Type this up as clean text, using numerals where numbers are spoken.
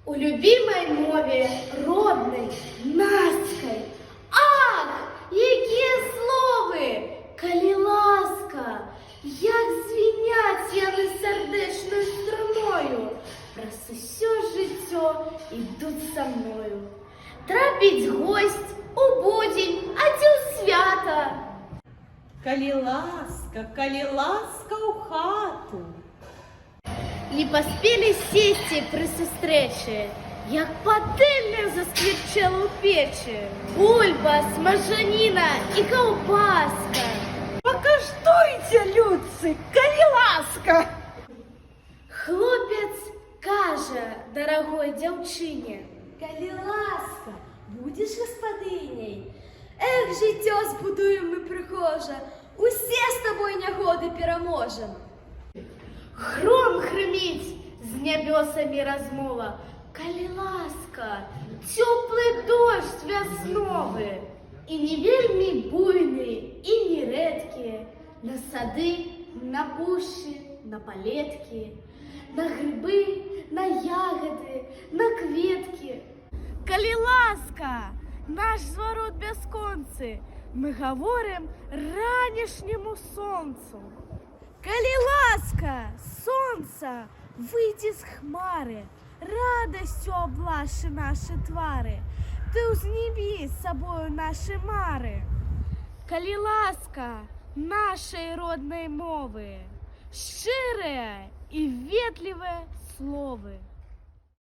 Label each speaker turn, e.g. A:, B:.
A: у любимой мове родной, наськой. Ах, які слови, коли ласка, як звінять яни сердечною струною, раз усё життя ідуть со мною. Трапить гость у будень, а ті у свята.
B: Коли ласка у хату.
A: Не поспели сісти при зустрічі, як пательня засквірчала у печі. Бульба, смажаніна і ковбаска.
B: Покаштуйте, людцы, коли ласка.
A: Хлопець каже дорогой дівчині:
C: Коли ласка, будеш господиней? Ех, життя збудуємо ми прихоже, усі з тобою нягоди переможем.
A: Гром гримить з небесами розмова. Коли ласка, теплий дощ весновий. І не вельми буйний, і не редкий. На сади, на пущі, на палетки, на гриби, на ягоди, на кветки. Коли ласка, наш зворот безконці, ми говорим ранішньому сонцу. Коли ласка, сонце, вийди з хмари, радостю облаши наші твари, ти узнімі з собою наші мари. Коли ласка нашої родної мови, щире і ветливе слово.